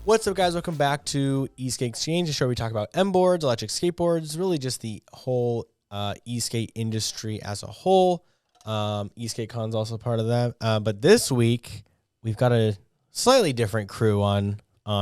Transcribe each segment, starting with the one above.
What's up, guys? Welcome back to Esk8Exchange, the show where we talk about MBoards, electric skateboards, really just the whole e-skate industry as a whole. Esk8Con's also part of that. But this week, we've got a slightly different crew on.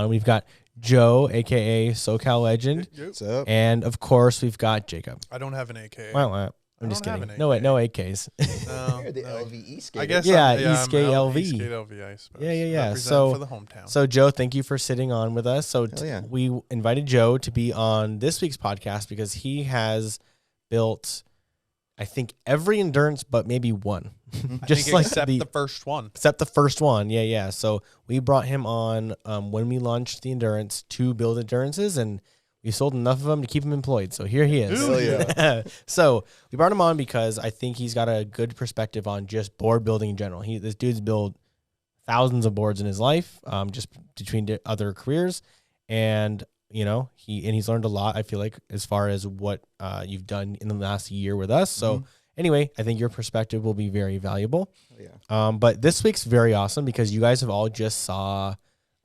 We've got Joe, a.k.a. SoCal Legend. What's up? And, of course, we've got Jacob. I don't have an AKA. Wow. I'm just kidding. No AKs. You're the LVE skater. I guess. Yeah, I'm Esk8 LV. Esk8 LV, I suppose. Yeah. Represent So for the hometown. So, Joe, thank you for sitting on with us. So, yeah. we invited Joe to be on this week's podcast because he has built, I think, every endurance but maybe one. Just like except the first one. Except the first one. Yeah. So, we brought him on when we launched the endurance to build endurances, and we sold enough of them to keep him employed. So, here he is. Hell yeah. So, we brought him on because I think he's got a good perspective on just board building in general. This dude's built thousands of boards in his life, just between other careers, and he's learned a lot, I feel like, as far as what you've done in the last year with us. So anyway, I think your perspective will be very valuable. But this week's very awesome because you guys have all just saw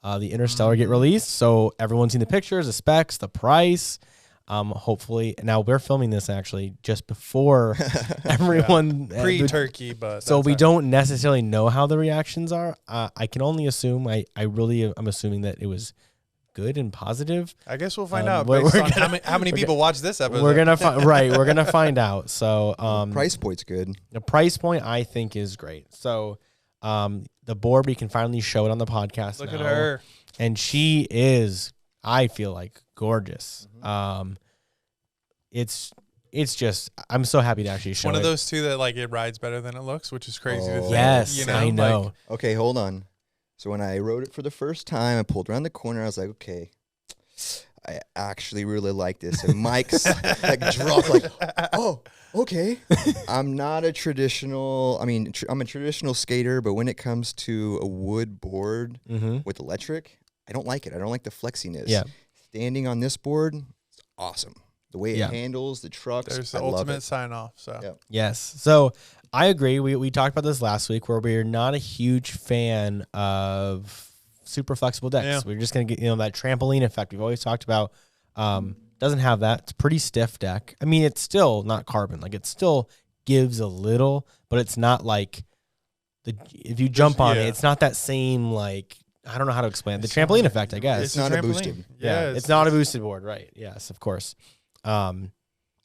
the Interstellar get released, so everyone's seen the pictures, the specs, the price. Hopefully, now we're filming this actually just before everyone pre-turkey, but so we don't necessarily know how the reactions are. I can only assume. I'm assuming that it was good and positive. I guess we'll find out based on how many people watch this episode. We're gonna we're gonna find out. So price point's good. The price point I think is great. So the board, we can finally show it on the podcast. Look now. at her, and she is, I feel like, gorgeous. It's just, I'm so happy to actually show one it. of those two that like it rides better than it looks, which is crazy to think. Yes, I know. Like, okay, hold on. So when I rode it for the first time, I pulled around the corner. I was like, okay, I actually really like this. And Mike's like dropped like, oh, okay. I'm not a traditional. I'm a traditional skater, but when it comes to a wood board with electric, I don't like it. I don't like the flexiness. Yeah. Standing on this board, it's awesome. The way it handles the trucks. There's the ultimate sign off. So yes. So I agree. We talked about this last week where we're not a huge fan of super flexible decks. Yeah. We're just going to get, that trampoline effect we've always talked about. Doesn't have that. It's a pretty stiff deck. I mean, it's still not carbon. Like, it still gives a little, but it's not like if you jump on it, it's not that same, like, I don't know how to explain it. The trampoline effect, I guess. It's not a boosted. Yeah, it's not a boosted board, right? Yes, of course.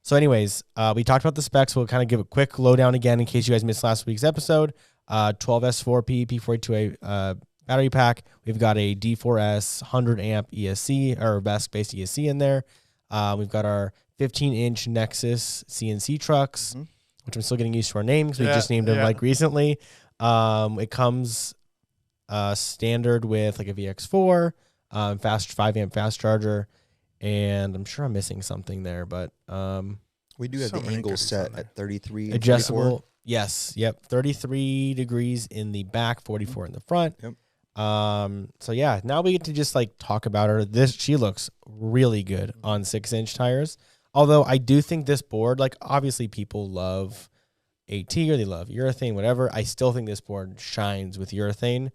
So anyways, we talked about the specs. We'll kind of give a quick lowdown again in case you guys missed last week's episode. 12S4P P42A battery pack. We've got a D4S 100 amp ESC or based ESC in there. We've got our 15-inch Nexus CNC trucks, which I'm still getting used to our names. We just named them like recently. It comes standard with like a VX4, fast 5 amp fast charger. And I'm sure I'm missing something there, but we do have the angle set at 33. Adjustable. 44. Yes. Yep. 33 degrees in the back, 44 in the front. Yep. So yeah, now we get to just like talk about her. She looks really good on 6-inch tires. Although I do think this board, like, obviously people love AT or they love urethane, whatever. I still think this board shines with urethane.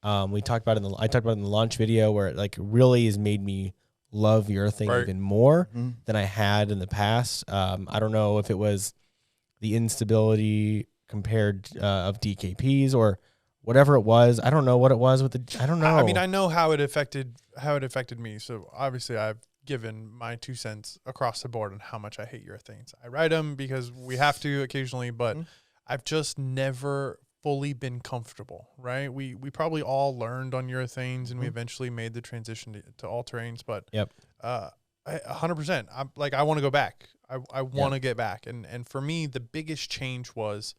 I talked about it in the launch video where it like really has made me love urethane even more than I had in the past. I don't know if it was the instability compared of DKPs or whatever it was. I don't know what it was with I don't know. I mean, I know how it affected me. So obviously I've given my 2 cents across the board on how much I hate urethanes. I ride them because we have to occasionally, but I've just never fully been comfortable, right? We probably all learned on urethanes and we eventually made the transition to all terrains, but 100%. I'm like, I want to go back. I want to get back. And for me, the biggest change was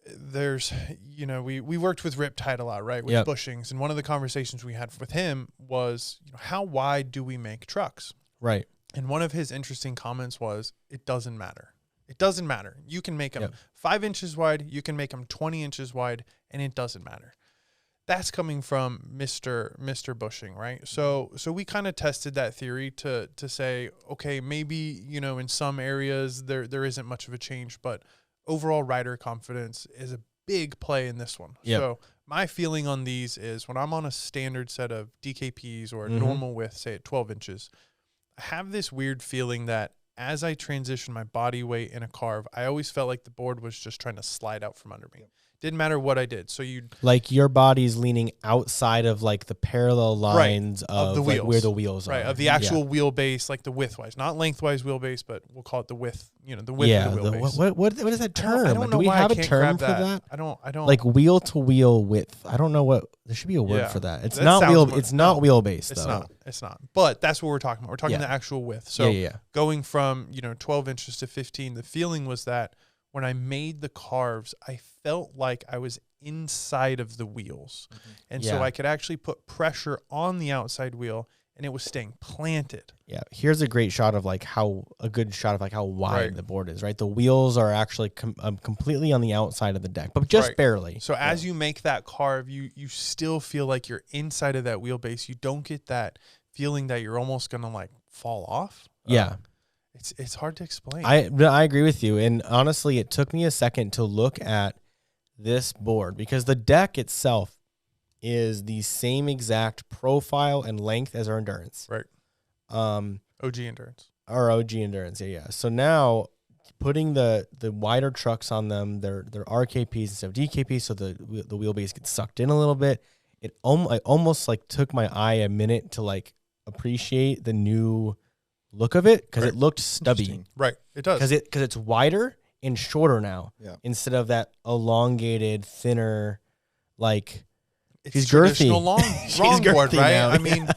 we worked with Riptide a lot, right? With bushings. And one of the conversations we had with him was, how wide do we make trucks? Right. And one of his interesting comments was, it doesn't matter. It doesn't matter. You can make them 5 inches wide. You can make them 20 inches wide, and it doesn't matter. That's coming from Mr. Bushing, right? So we kind of tested that theory to say, okay, maybe, in some areas there isn't much of a change, but overall rider confidence is a big play in this one. Yep. So my feeling on these is when I'm on a standard set of DKPs or a normal width, say at 12 inches, I have this weird feeling that as I transition my body weight in a carve, I always felt like the board was just trying to slide out from under me. Didn't matter what I did. So you like your body's leaning outside of like the parallel lines of the like wheels. where the wheels are. Right, of the actual wheelbase, like the width-wise, not lengthwise wheelbase, but we'll call it the width. You know, the width of the wheelbase. What is that term? I don't know Do we why have I a can't term grab for that? I don't Like wheel to wheel width. I don't know what. There should be a word Yeah. for that. It's That not sounds wheel. more- It's not no, wheelbase It's though. not. It's not. But that's what we're talking about. We're talking Yeah. the actual width. So yeah. going from 12 inches to 15, the feeling was that when I made the carves, I felt like I was inside of the wheels, and so Yeah. I could actually put pressure on the outside wheel, and it was staying planted. Yeah, here's a great shot of like how wide Right. the board is. Right, the wheels are actually completely on the outside of the deck, but just Right. barely. So as you make that carve, you still feel like you're inside of that wheelbase. You don't get that feeling that you're almost gonna like fall off. Yeah, It's hard to explain. I agree with you. And honestly, it took me a second to look at this board because the deck itself is the same exact profile and length as our endurance. Right. OG endurance. Our OG endurance. Yeah. So now putting the wider trucks on them, they're RKPs instead of DKPs, so the wheelbase gets sucked in a little bit. I almost like took my eye a minute to like appreciate the new look of it because it looked stubby. Right. It does. Because it's wider and shorter now. Yeah. Instead of that elongated, thinner, like It's she's traditional girthy. She's longboard, girthy right? now. I mean,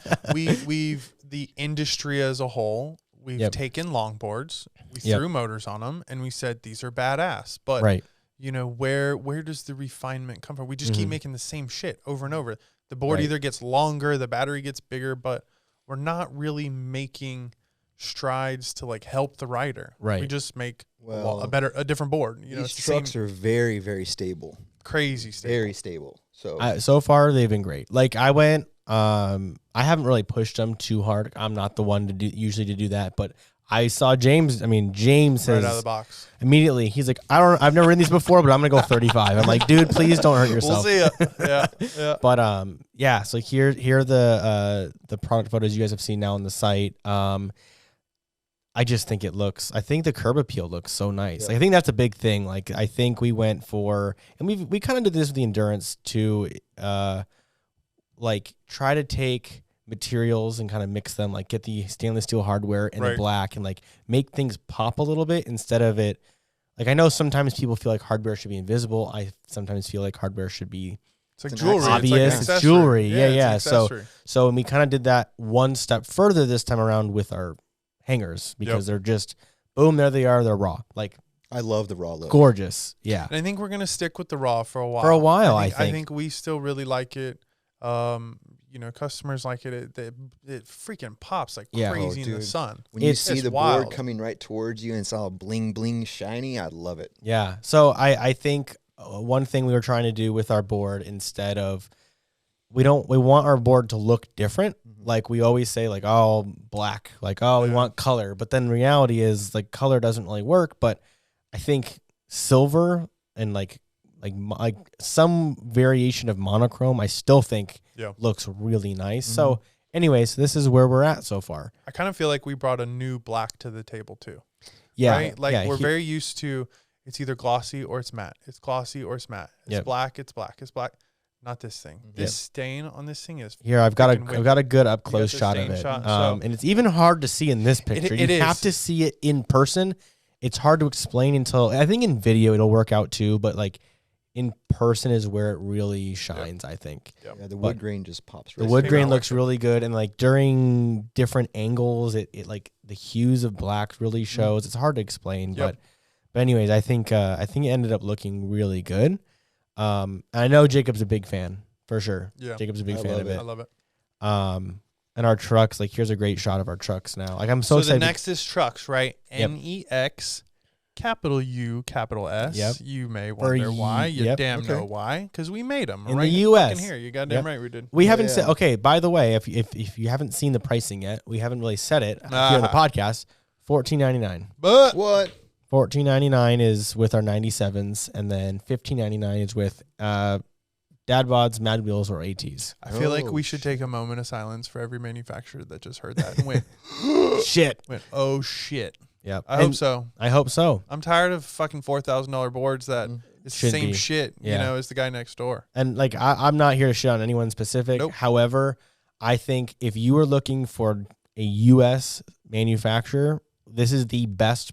we've the industry as a whole, we've taken longboards, we threw motors on them, and we said these are badass. But right. Where does the refinement come from? We just keep making the same shit over and over. The board either gets longer, the battery gets bigger, but we're not really making strides to like help the rider. Right. We just make Well, a different board. These trucks are very, very stable. crazy stable. Very stable. So So far they've been great. Like I went, I haven't really pushed them too hard. I'm not the one to usually do that, but I saw James. I mean, James says right out of the box. immediately. He's like, I've never ridden these before, but I'm gonna go 35. I'm like, dude, please don't hurt yourself. We'll see it. Yeah. But yeah. So here are the product photos you guys have seen now on the site. I just think I think the curb appeal looks so nice. Yeah. Like, I think that's a big thing. Like, I think we went for, and we kind of did this with the endurance too. Like try to take materials and kind of mix them, like get the stainless steel hardware and the black and like make things pop a little bit instead of it. Like, I know sometimes people feel like hardware should be invisible. I sometimes feel like hardware should be It's like It's jewelry. obvious. It's, like It's jewelry. Yeah. Yeah. It's an accessory. So we kind of did that one step further this time around with our hangers because they're just boom, there they are. They're raw, like I love the raw look. gorgeous. Yeah. And I think we're gonna stick with the raw for a while. For a while, I think we still really like it. Customers like it. It freaking pops like crazy in the dude. sun. When you It's see the wild. board coming right towards you and it's all bling bling shiny, I love it. Yeah. So I think one thing we were trying to do with our board, instead of we want our board to look different. Like we always say, like, oh, black, like, oh, we want color. But then reality is like color doesn't really work. But I think silver and like some variation of monochrome, I still think looks really nice. So anyways, this is where we're at so far. I kind of feel like we brought a new black to the table too. Yeah. Right? Like we're very used to it's either glossy or it's matte. It's glossy or it's matte. It's black, it's black, it's black. Not this thing. This stain on this thing is here. I've got a good up You close got the shot of stain it. shot, so- And it's even hard to see in this picture. It You have is. to see it in person. It's hard to explain until, I think in video it'll work out too, but like in person is where it really shines, I think. Yeah, the wood grain just pops The right wood through. grain looks really good, and like during different angles, it like the hues of black really shows. It's hard to explain, but anyways, I think it ended up looking really good. I know Jacob's a big fan for sure. Yeah. Jacob's a big I fan love of it. it. I love it. And our trucks, like here's a great shot of our trucks now. Like I'm so So excited. the next is trucks, right? Yep. NEX, capital U, capital S. Yep. You may wonder why. You damn know why. Because we made them. In right the US. fucking here. You goddamn right we did. We haven't said, okay, by the way, if you haven't seen the pricing yet, we haven't really said it here on the podcast. $14.99. But What? $14.99 is with our 97s, and then $15.99 is with dad bods, Mad Wheels, or ATs. I feel like Oh, we should take a moment of silence for every manufacturer that just heard that and went, Shit. oh shit. Yep. I hope so. I hope so. I'm tired of fucking $4,000 boards that it's the Shouldn't same be. shit, Yeah. you know, as the guy next door. And like I'm not here to shit on anyone specific. Nope. However, I think if you are looking for a U.S. manufacturer, this is the best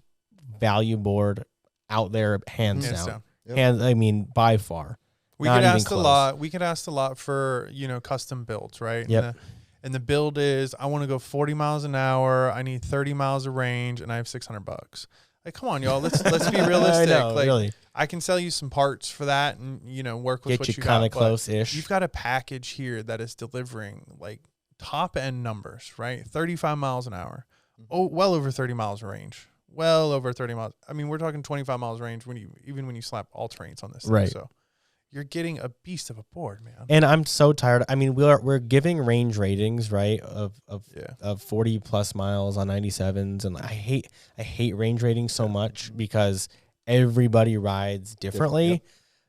value board out there, hands Hands down. down. Yep. And I mean, by far. We Not could even ask a close. lot. We could ask a lot for, you know, custom builds, right? Yep. And the build is, I want to go 40 miles an hour. I need 30 miles of range, and I have $600. Like, come on, y'all. Let's be realistic. I know, like, really. I can sell you some parts for that, and you know, work with Get what you you kind of got. But close-ish. you've got a package here that is delivering like top end numbers, right? 35 miles an hour. Oh, well over 30 miles of range. Well over 30 miles. I mean, we're talking 25 miles range when you slap all terrains on this thing. Right. So you're getting a beast of a board, man. And I'm so tired. I mean, we're giving range ratings, right, of 40 plus miles on 97s, and I hate range ratings so much because everybody rides differently. Yep.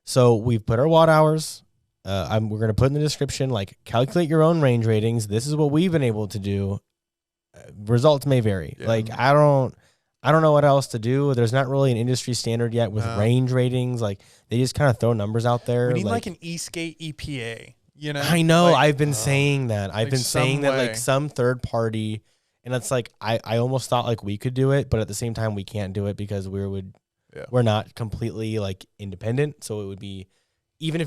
So we've put our watt hours. We're gonna put in the description, like, calculate your own range ratings. This is what we've been able to do. Results may vary. Yeah. Like I don't know what else to do. There's not really an industry standard yet with range ratings. Like they just kind of throw numbers out there. We need like an Esk8 EPA, you know? I know. Like, I've been saying that. I've like been saying that way. like some third party, and it's like I almost thought like we could do it, but at the same time we can't do it because we're not completely like independent. So it would be even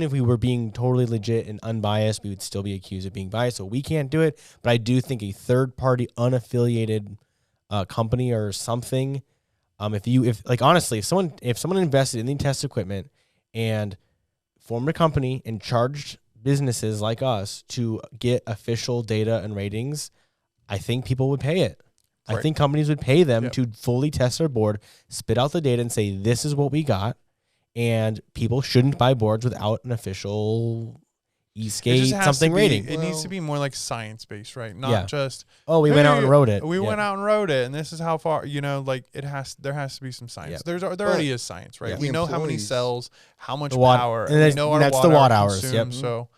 if we were being totally legit and unbiased, we would still be accused of being biased. So we can't do it. But I do think a third party unaffiliated company or something. Honestly, if someone invested in the test equipment and formed a company and charged businesses like us to get official data and ratings, I think people would pay it. Right. I think companies would pay them Yep. to fully test their board, spit out the data and say, this is what we got. And people shouldn't buy boards without an official It just Esk8 has something to be- rating. It needs to be more like science based, right? Not Yeah. just Oh, we went out and "Hey, rode it. We Yeah. went out and rode it, and this is how far. You know, like there has to be some science. Yeah. There already is science, right? Yeah. We The know how many employees- cells, how much The watt- power, and we that's- know and our that's the watt hours, consumed, yep. So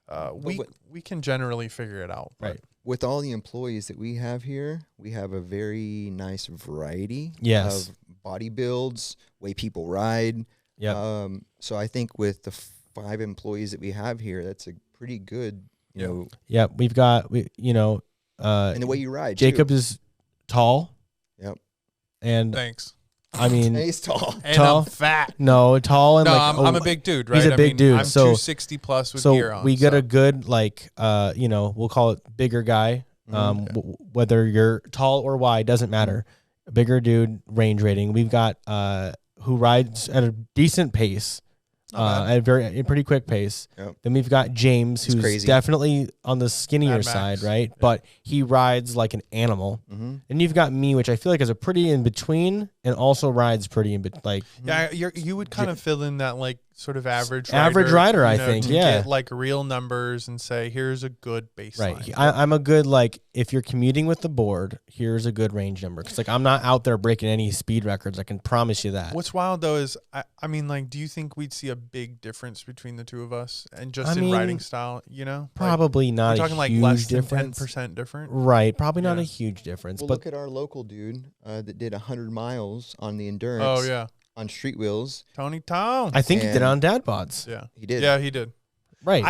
but- we can generally figure it out. but Right. With all the employees that we have here, we have a very nice variety Yes. of body builds, way people ride. Yep. So I think with the 5 employees that we have here, that's a pretty good, you know, Yeah, we've got and the way you ride. Jacob too. is tall. Yep. And Thanks. I mean, He's tall. And Tall? I'm fat. no, tall and No, like I'm a big dude, right? he's a big dude, I'm so- 260 plus with gear so on. we get so. a good we'll call it bigger guy. Whether you're tall or wide doesn't matter. A bigger dude range rating. We've got who rides at a decent pace. Not At a pretty quick pace. Yep. Then we've got James, He's who's crazy. definitely on the skinnier Mad Max. side, right? But he rides like an animal. Mm-hmm. And you've got me, which I feel like is a pretty in between, and also rides pretty in between. Like, Yeah, you would kind of fill in that like sort of average rider, you I know, think, to yeah. get like real numbers and say here's a good baseline. right. I'm a good, like, if you're commuting with the board, here's a good range number. Because, like, I'm not out there breaking any speed records. I can promise you that. What's wild though is I mean, like, do you think we'd see a big difference between the two of us and just I in mean, riding style? You know, Probably like, not we're a talking like huge less than difference. 10% different. Right. Probably not Yeah. a huge difference. Well, but look at our local dude that did 100 miles on the endurance. Oh yeah, On street wheels. Tony Town. I think he did it And- on dad bods. Yeah, He did. Yeah, he did. Right.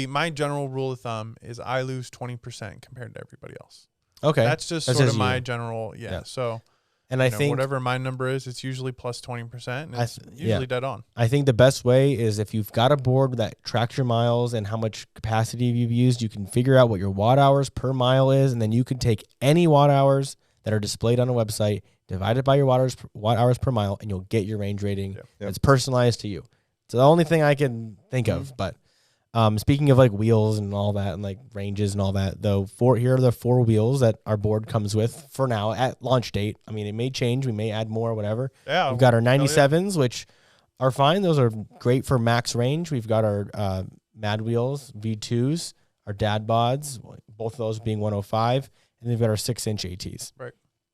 My general rule of thumb is I lose 20% compared to everybody else. Okay. That's just That's sort just of my you. general, Yeah. So, and I you know, think whatever my number is, it's usually plus 20%, and it's yeah. usually dead on. I think the best way is if you've got a board that tracks your miles and how much capacity you've used, you can figure out what your watt hours per mile is, and then you can take any watt hours that are displayed on a website, divide it by your watt hours per mile, and you'll get your range rating. Yep. Yep. It's personalized to you. It's the only thing I can think of. But speaking of like wheels and all that and like ranges and all that, though, here are the 4 wheels that our board comes with for now at launch date. I mean, it may change. We may add more, whatever. Yeah, We've got our hell yeah. 97s, which are fine. Those are great for max range. We've got our Mad Wheels V2s, our dad bods, both of those being 105, and we've got our 6-inch ATs.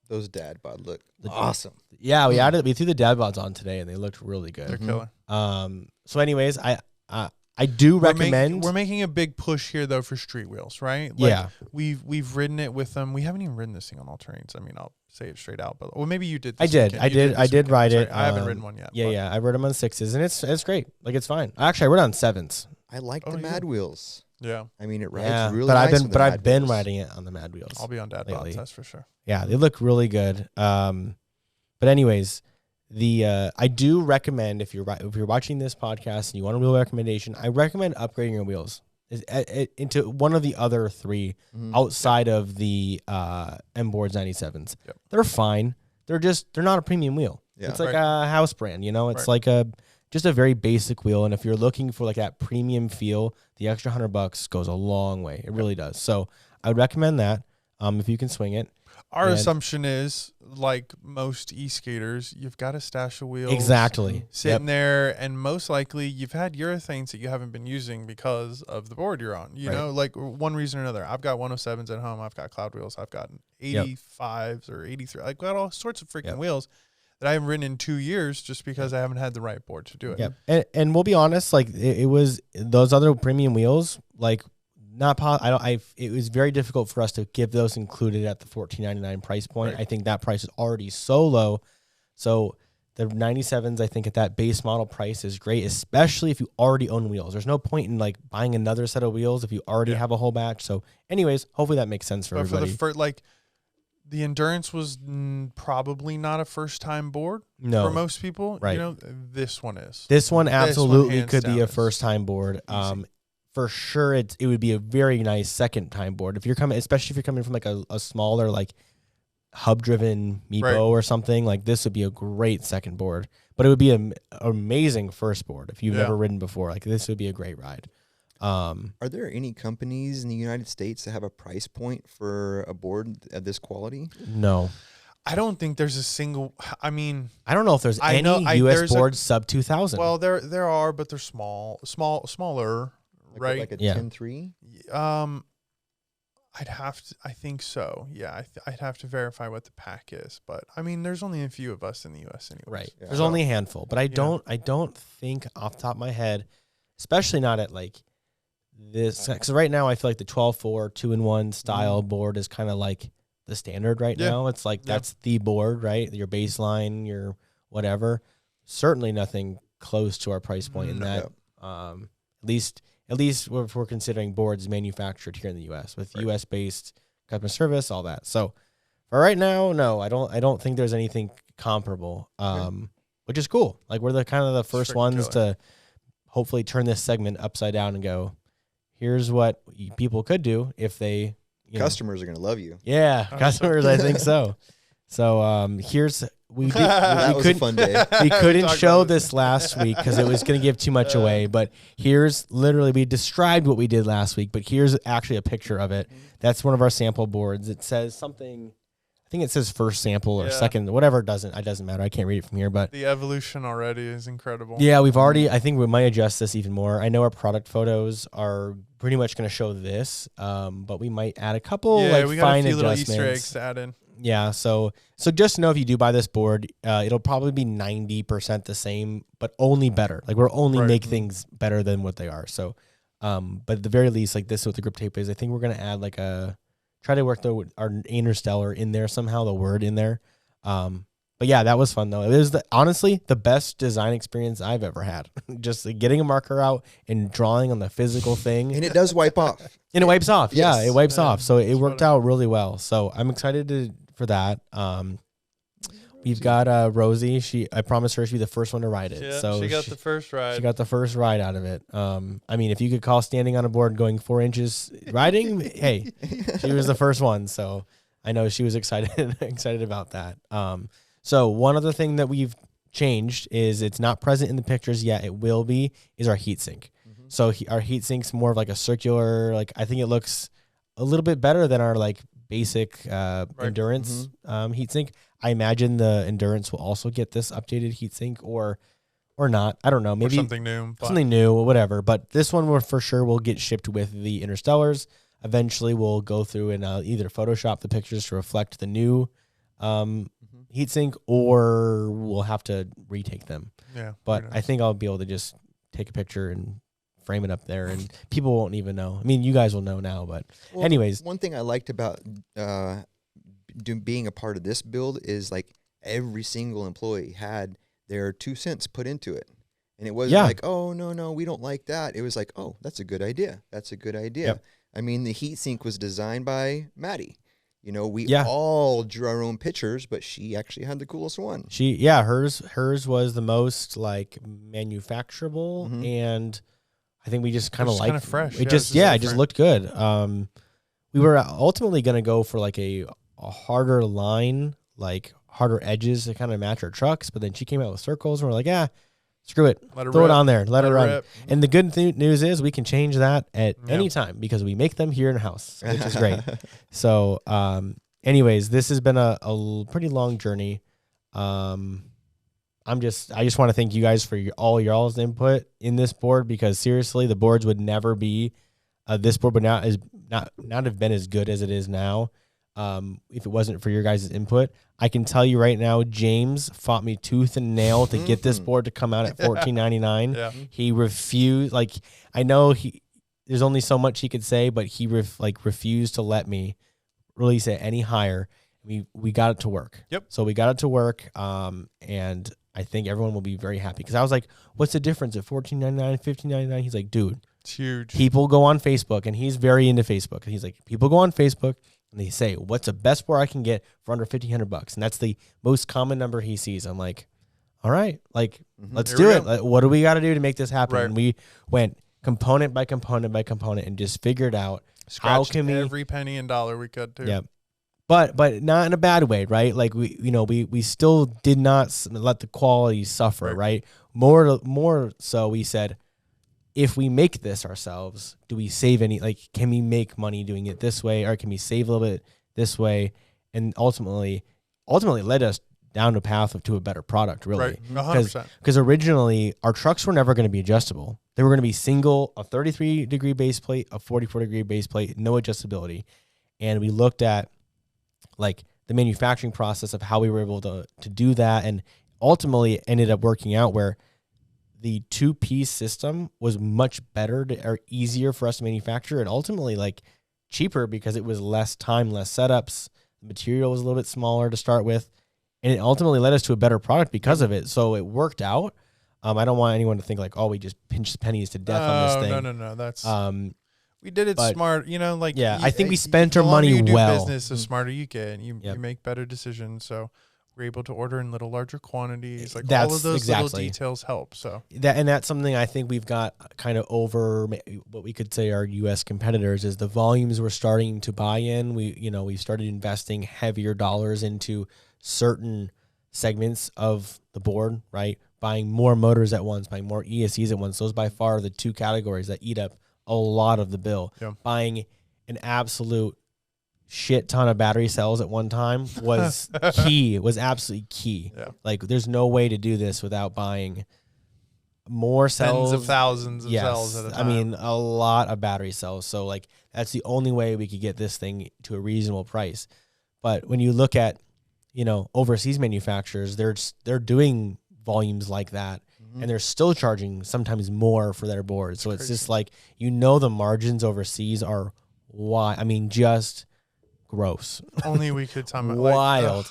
Those dad bod look awesome. Yeah, we threw the dad bods on today, and they looked really They're good. killer. So, anyways, I do recommend. We're making a big push here though for street wheels, right? Yeah. We've ridden it with them. We haven't even ridden this thing on all terrains. I mean, I'll say it straight out, but maybe you did. I did. I did ride it. I haven't ridden one yet. Yeah. I rode them on 6s, and it's great. Like, it's fine. Actually, I rode on 7s. I like the Mad Wheels. Yeah. I mean, it rides really but nice. But I've been riding it on the Mad Wheels. I'll be on dad bods, that's for sure. Yeah, they look really good. But anyways, I do recommend if you're watching this podcast and you want a wheel recommendation, I recommend upgrading your wheels into one of the other 3 outside of the MBoards 97s. Yep. They're fine. They're not a premium wheel. Yeah. It's like a house brand, It's like just a very basic wheel, and if you're looking for like that premium feel, the extra $100 goes a long way. It really does. So I would recommend that if you can swing it. Our assumption is, like most e-skaters, you've got a stash of wheels sitting there, and most likely you've had urethanes that you haven't been using because of the board you're on. You know, like one reason or another. I've got 107s at home. I've got cloud wheels. I've got 85s or 83. I've got all sorts of freaking wheels that I haven't ridden in 2 years just because I haven't had the right board to do it. Yeah, and we'll be honest, like it was those other premium wheels, like it was very difficult for us to give those included at the $14.99 price point. Right. I think that price is already so low. So the 97s, I think at that base model price is great, especially if you already own wheels. There's no point in like buying another set of wheels if you already have a whole batch. So anyways, hopefully that makes sense for everybody. For the Endurance was probably not a first-time board for most people. Right. This one is. This one absolutely could be a is. first-time board. For sure, it would be a very nice second-time board. Especially if you're coming from like a smaller like hub-driven Meepo or something, like this would be a great second board. But it would be an amazing first board if you've never ridden before. Like this would be a great ride. Are there any companies in the United States that have a price point for a board of this quality? No. I don't think there's a single. I mean, I don't know if there's any US boards sub 2,000. Well, there are, but they're smaller, right? Like a 10.3? I'd have to. I think so. Yeah, I'd have to verify what the pack is, but I mean, there's only a few of us in the U.S. anyway. Right. Yeah. There's only a handful, but I don't think off the top of my head, especially not at like this, because right now I feel like the 12.4 2-in-1 style board is kind of like the standard right now. It's like that's the board, right? Your baseline, your whatever. Certainly nothing close to our price point in that. At least if we're considering boards manufactured here in the U.S. with U.S. based customer service, all that. So for right now, no, I don't think there's anything comparable. Which is cool. Like we're the kind of the first ones to hopefully turn this segment upside down and go, here's what people could do if they customers are going to love you. Yeah, customers, I think so. So here's we was a fun day. We couldn't show this last week because it was going to give too much away. But here's literally we described what we did last week, but here's actually a picture of it. That's one of our sample boards. It says something. I think it says first sample or second, whatever. It doesn't matter. I can't read it from here, but the evolution already is incredible. Yeah, we've already. I think we might adjust this even more. I know our product photos are pretty much going to show this, but we might add a couple we got fine a few little adjustments. Easter eggs to add in. Yeah, so just know if you do buy this board, it'll probably be 90% the same, but only better. Like we're only make things better than what they are. So, but at the very least, like this is what the grip tape is. I think we're gonna add like try to work our Interstellar in there somehow, the word in there. But yeah, that was fun though. It was honestly the best design experience I've ever had. Just getting a marker out and drawing on the physical thing, and it does wipe off. And it wipes off. Yes. Yeah, it wipes off. So it worked out really well. So I'm excited for that. We've got Rosie. I promised her she'd be the first one to ride it. Yeah, so she got the first ride. She got the first ride out of it. I mean, if you could call standing on a board going 4 inches riding, hey, she was the first one. So I know she was excited about that. So one other thing that we've changed is it's not present in the pictures yet. It will be, is our heat sink. So our heat sink's more of like a circular, like I think it looks a little bit better than our like basic Endurance heat sink. I imagine the Endurance will also get this updated heat sink or not. I don't know. Maybe or something new or whatever. But this one will for sure will get shipped with the Interstellars. Eventually we'll go through and either Photoshop the pictures to reflect the new heatsink, or we'll have to retake them. Yeah. But I think I'll be able to just take a picture and frame it up there, and people won't even know. I mean, you guys will know now, but Well, anyways. one thing I liked about being a part of this build is like every single employee had their 2 cents put into it. And it wasn't like, oh, no, we don't like that. It was like, oh, that's a good idea. That's a good idea. Yep. I mean, the heat sink was designed by Maddie. You know, we all drew our own pictures, but she actually had the coolest one. Hers was the most like manufacturable, and I think we just kind of liked kind of fresh. It just looked good. We were ultimately going to go for like a harder line, like harder edges to kind of match our trucks, but then she came out with circles, and we're like, screw it. Throw it on there. Let it run. And the good news is we can change that at any time because we make them here in house, which is great. So, anyways, this has been a pretty long journey. I just want to thank you guys for all y'all's input in this board, because seriously, the boards would never be, this board would not have been as good as it is now. If it wasn't for your guys' input. I can tell you right now, James fought me tooth and nail to get this board to come out at $14.99. Yeah. He refused. Like, I know there's only so much he could say, but he refused to let me release it any higher. We got it to work. Yep. So we got it to work. And I think everyone will be very happy, because I was like, what's the difference at $14.99, $15.99? He's like, dude, it's huge. People go on Facebook, and he's very into Facebook. He's like, people go on Facebook and they say, what's the best board I can get for under $1,500? And that's the most common number he sees. I'm like, all right, like, let's do it. Like, what do we got to do to make this happen? Right. And we went component by component by component and just figured out how can we every penny and dollar we could too. Yeah. But not in a bad way, right? Like we still did not let the quality suffer, right? More so we said, if we make this ourselves, do we save any, like, can we make money doing it this way, or can we save a little bit this way? And ultimately led us down a path to a better product, really. Right, 100%. Because originally our trucks were never going to be adjustable. They were going to be single, a 33-degree base plate, a 44-degree base plate, no adjustability. And we looked at like the manufacturing process of how we were able to do that, and ultimately ended up working out where the 2-piece system was much better or easier for us to manufacture, and ultimately like cheaper because it was less time, less setups. The material was a little bit smaller to start with, and it ultimately led us to a better product because of it. So it worked out. I don't want anyone to think like, oh, we just pinched pennies to death on this thing. No. That's we did it smart, like I think we spent our money you do well. Business, the smarter you get, and you make better decisions. So we're able to order in little larger quantities. Like all of those little details help. So that's something I think we've got kind of over what we could say our U.S. competitors is the volumes we're starting to buy in. We started investing heavier dollars into certain segments of the board, right? Buying more motors at once, buying more ESCs at once. Those by far are the two categories that eat up a lot of the bill. Yeah. Buying an absolute shit ton of battery cells at one time was absolutely key. Yeah. Like there's no way to do this without buying more cells. Tens of thousands of cells at a time. I mean, a lot of battery cells. So like that's the only way we could get this thing to a reasonable price. But when you look at, overseas manufacturers, they're doing volumes like that. And they're still charging sometimes more for their boards. So it's just like, the margins overseas are just gross. Only we could time it. Wild.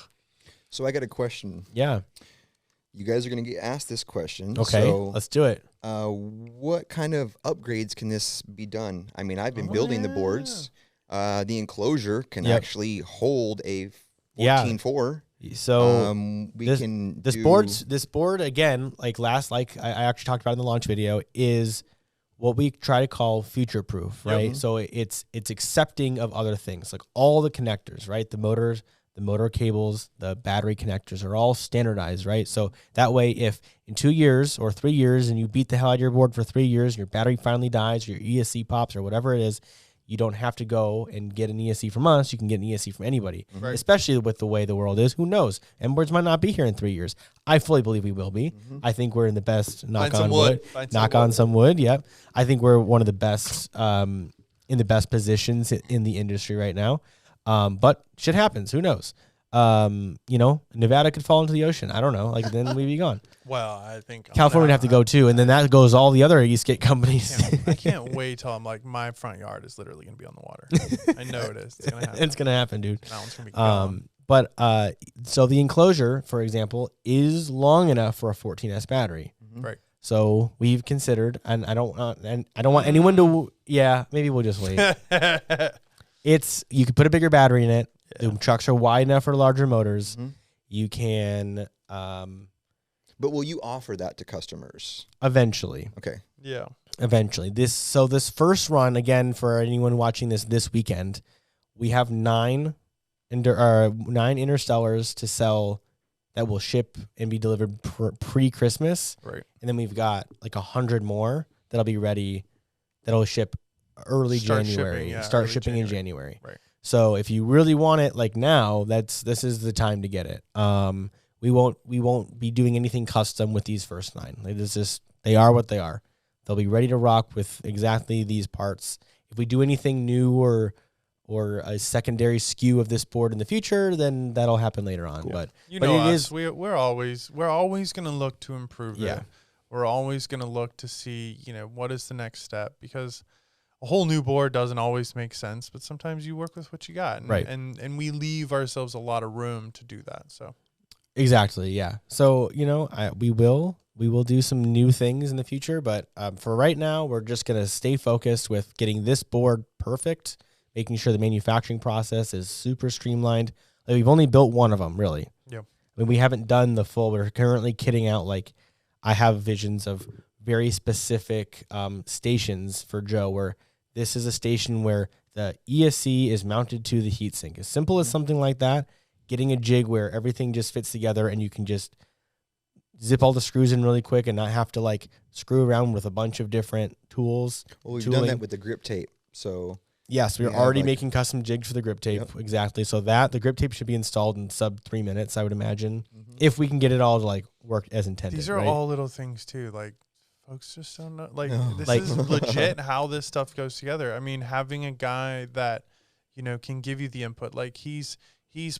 So I got a question. Yeah. You guys are going to get asked this question. Okay, so, let's do it. What kind of upgrades can this be done? I mean, I've been building the boards. The enclosure can actually hold a 14.4. So this board again, I actually talked about in the launch video, is what we try to call future proof, right? Yep. So it's accepting of other things, like all the connectors, right? The motors, the motor cables, the battery connectors are all standardized, right? So that way, if in 2 years or 3 years and you beat the hell out of your board for 3 years, and your battery finally dies, or your ESC pops or whatever it is, you don't have to go and get an ESC from us. You can get an ESC from anybody, especially with the way the world is. Who knows? MBoards might not be here in 3 years. I fully believe we will be. I think we're in the best, knock on wood. Knock on some wood, yep. I think we're one of the best, in the best positions in the industry right now. But shit happens. Who knows? Nevada could fall into the ocean. I don't know. Like then we'd be gone. Well, I think California would have to go too, and then that goes all the other Esk8 companies. I can't wait till I'm like, my front yard is literally going to be on the water. I know it is. It's going to happen. It's gonna happen, dude. That one's going to be gone. But so the enclosure, for example, is long enough for a 14S battery. Right. So we've considered, and I don't want anyone to. Yeah, maybe we'll just wait. You could put a bigger battery in it. Yeah. The trucks are wide enough for larger motors. You can. But will you offer that to customers? Eventually. Okay. Yeah. Eventually. This first run, again, for anyone watching this weekend, we have 9 Interstellars to sell that will ship and be delivered pre-Christmas. Right. And then we've got like 100 more that'll be ready, that'll ship early January. Start shipping in January. Right. So if you really want it like now, this is the time to get it. We won't be doing anything custom with these first 9. They are what they are. They'll be ready to rock with exactly these parts. If we do anything new or a secondary SKU of this board in the future, then that'll happen later on. Cool. But it is we're always going to look to improve Yeah. it. We're always going to look to see, what is the next step, because a whole new board doesn't always make sense, but sometimes you work with what you got, and, Right. and we leave ourselves a lot of room to do that. So exactly, yeah. So we will do some new things in the future, but for right now, we're just gonna stay focused with getting this board perfect, making sure the manufacturing process is super streamlined. Like, we've only built one of them, really. Yeah. I mean, we haven't done the full. We're currently kitting out. Like, I have visions of very specific stations for Joe, where this is a station where the ESC is mounted to the heatsink. As simple as something like that, getting a jig where everything just fits together and you can just zip all the screws in really quick and not have to like screw around with a bunch of different tools. Well, we've done that with the grip tape. So yes, we're already making custom jigs for the grip tape. Yep. Exactly. So the grip tape should be installed in sub 3 minutes, I would imagine, if we can get it all to like work as intended. These are right? all little things too. Like, folks just don't know. Like, No. this is legit how this stuff goes together. I mean, having a guy that, can give you the input, like he's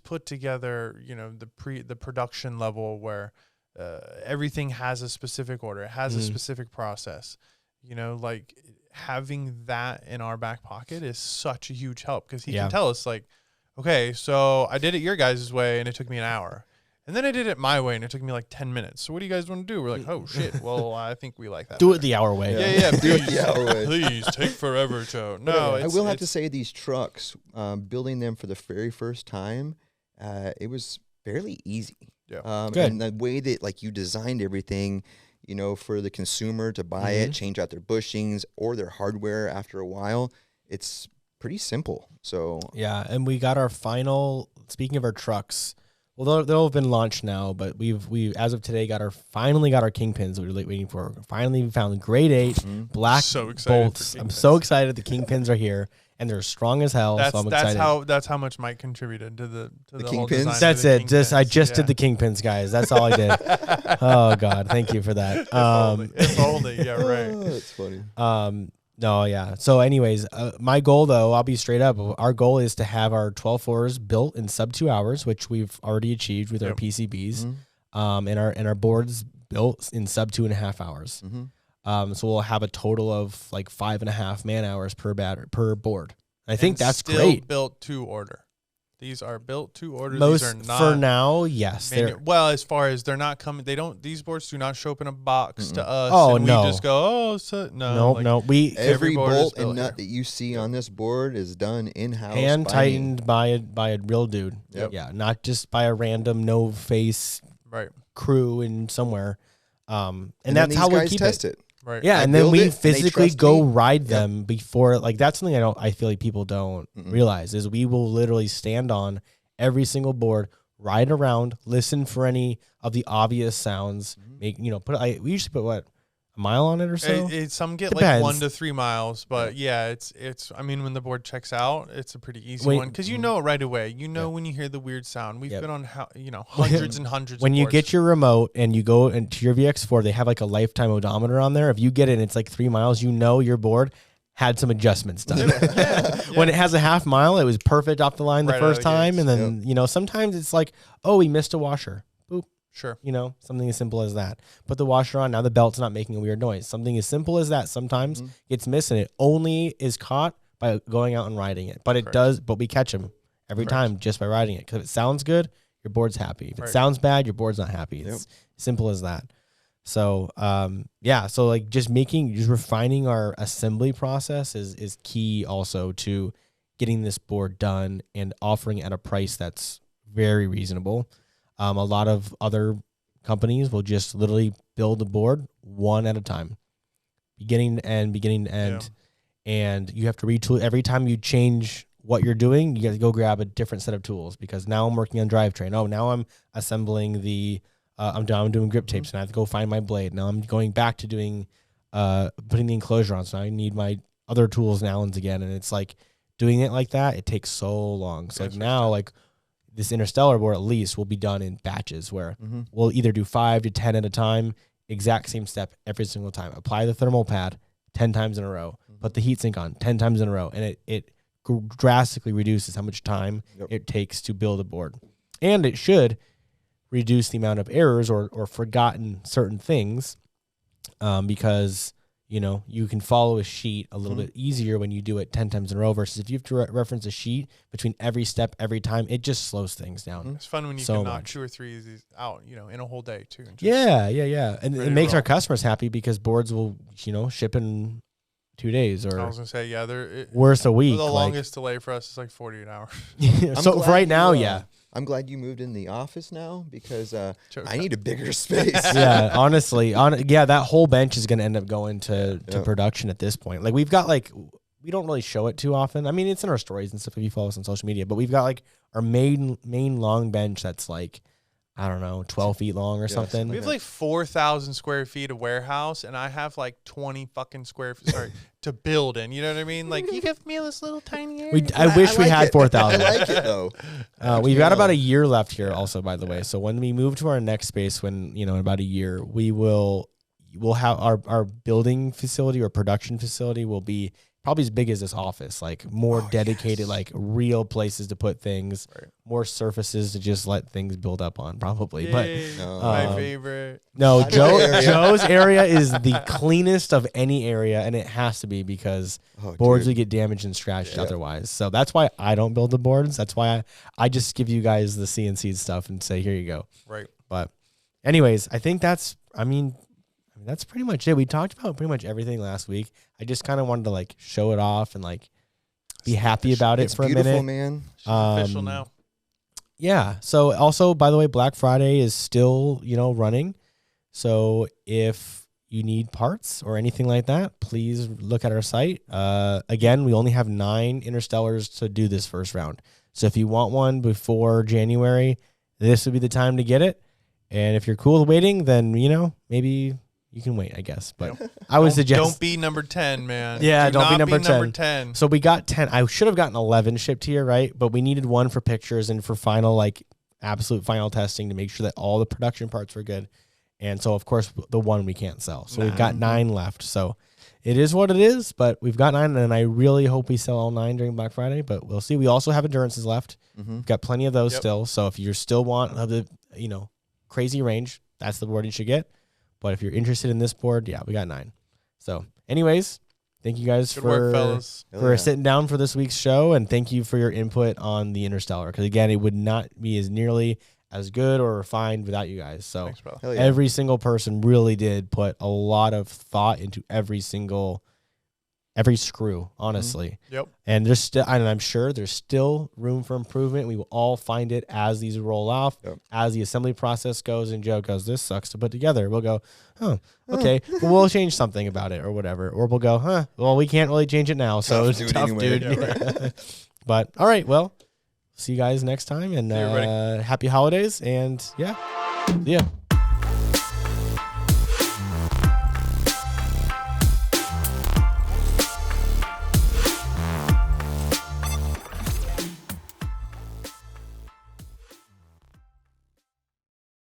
put together, the production level where everything has a specific order. It has a specific process. Like, having that in our back pocket is such a huge help, because he can tell us, like, okay, so I did it your guys' way and it took me an hour. And then I did it my way and it took me like 10 minutes. So what do you guys want to do? We're like, oh, shit. Well, I think we like that. Do it the hour way. Yeah. Do it the hour way. Please take forever, Joe. No, I will have to say these trucks, building them for the very first time, it was fairly easy. Yeah. Good. And the way that like you designed everything, for the consumer to buy it, change out their bushings or their hardware after a while, it's pretty simple. So yeah, and we got our final. Speaking of our trucks, well, they'll have been launched now, but we as of today finally got our kingpins we were waiting for. Finally, we found grade 8 black So excited bolts. for I'm kingpins. so excited the kingpins are here and they're strong as hell. So I'm excited. That's how much Mike contributed to the whole kingpins? design of That's the it. I just kingpins. did the kingpins, guys. That's all I did. Oh God, thank you for that. If only. Yeah, right. Oh, that's funny. No, yeah. So anyways, my goal though, I'll be straight up. Our goal is to have our 12.4s built in sub 2 hours, which we've already achieved with our PCBs, and our boards built in sub 2.5 hours. So we'll have a total of like 5.5 man hours per board. I think that's still great. Built to order. These are built to order. Most These are not for now, yes. well, as far as they're not coming, these boards do not show up in a box to us. Oh, and no. We just go, No. Every Every board is bolt built and nut here. that you see on this board is done in-house. hand by me. tightened by a real dude. Yep. Yeah, not just by a random no face Right. crew in somewhere. And then that's these how we guys keep test it. it. Right. Yeah, I and then build we it, and they physically trust go me. ride them before. Like, that's something I feel like people don't realize is we will literally stand on every single board, ride around, listen for any of the obvious sounds. Make we usually put what, a mile on it or so. Some get Depends. like 1 to 3 miles, but yeah, it's. I mean, when the board checks out, it's a pretty easy Wait, one because you know it right away. You know when you hear the weird sound. We've been on hundreds and hundreds. When of you boards. get your remote and you go into your VX4, they have like a lifetime odometer on there. If you get it and it's like 3 miles, you know your board had some adjustments done. When it has a half mile, it was perfect off the line the Right first out of the time. gates. And then, sometimes it's like, oh, we missed a washer. Boop. Sure. Something as simple as that. Put the washer on. Now the belt's not making a weird noise. Something as simple as that sometimes gets missed, and it only is caught by going out and riding it. But it does, but we catch them every time just by riding it. Because if it sounds good, your board's happy. If it sounds bad, your board's not happy. It's simple as that. So, so like just refining our assembly process is key also to getting this board done and offering at a price that's very reasonable. A lot of other companies will just literally build a board one at a time, beginning to end. Yeah. And you have to retool every time you change what you're doing. You got to go grab a different set of tools because now I'm working on drivetrain. Oh, now I'm assembling I'm doing grip tapes and I have to go find my blade. Now I'm going back to doing, putting the enclosure on. So I need my other tools and Allens again. And it's like doing it like that. It takes so long. So now this Interstellar board at least will be done in batches where we'll either do 5 to 10 at a time, exact same step every single time. Apply the thermal pad 10 times in a row, put the heat sink on 10 times in a row. And it drastically reduces how much time it takes to build a board. And it should reduce the amount of errors or forgotten certain things because, you can follow a sheet a little bit easier when you do it 10 times in a row versus if you have to reference a sheet between every step, every time, it just slows things down. It's fun when you can knock 2 or 3 of these out, in a whole day too. And Yeah. And it makes our customers happy because boards will, ship in 2 days or I was gonna say, worse a week. The longest delay for us is like 48 hours. So for right now, I'm glad you moved in the office now because I need a bigger space. Yeah, honestly, that whole bench is going to end up going to production at this point. Like we've got we don't really show it too often. I mean, it's in our stories and stuff if you follow us on social media, but we've got our main long bench that's 12 feet long or something. We have 4,000 square feet of warehouse, and I have 20 fucking square feet, to build in. You know what I mean? You give me this little tiny area. I wish we had 4,000. I like it though. We've got about a year left here also, by the way. So when we move to our next space, in about a year, we'll have our building facility or production facility will be probably as big as this office, more dedicated, real places to put things, more surfaces to just let things build up on, probably. Yay, but my favorite. No, Joe's area is the cleanest of any area, and it has to be because boards would get damaged and scratched otherwise. So that's why I don't build the boards. That's why I just give you guys the CNC stuff and say, here you go. Right. But anyways, I think that's pretty much it. We talked about pretty much everything last week. I just kind of wanted to show it off and be happy about it for a minute. Man. Official now. Yeah. So also, by the way, Black Friday is still, running. So if you need parts or anything like that, please look at our site. Again, we only have 9 Interstellars to do this first round. So if you want one before January, this would be the time to get it. And if you're cool with waiting, then, maybe you can wait, I guess. But I would suggest don't be number 10, man. Yeah, don't be number 10. So we got 10. I should have gotten 11 shipped here, right? But we needed one for pictures and for final, absolute final testing to make sure that all the production parts were good. And so, of course, the one we can't sell. So we've got 9 left. So it is what it is, but we've got 9, and I really hope we sell all 9 during Black Friday, but we'll see. We also have endurances left. We've got plenty of those still. So if you still want the, crazy range, that's the board you should get. But if you're interested in this board, we got 9. So anyways, thank you guys for sitting down for this week's show. And thank you for your input on the Interstellar. Because again, it would not be as nearly as good or refined without you guys. So every single person really did put a lot of thought into every screw, honestly. Yep. And there's still, and I'm sure there's still room for improvement. We will all find it as these roll off, as the assembly process goes. And Joe goes, "This sucks to put together." We'll go, "Oh, okay, well, we'll change something about it or whatever." Or we'll go, "Huh, well, we can't really change it now, so it's tough, dude." Yeah, but all right, well, see you guys next time, and happy holidays, and see ya.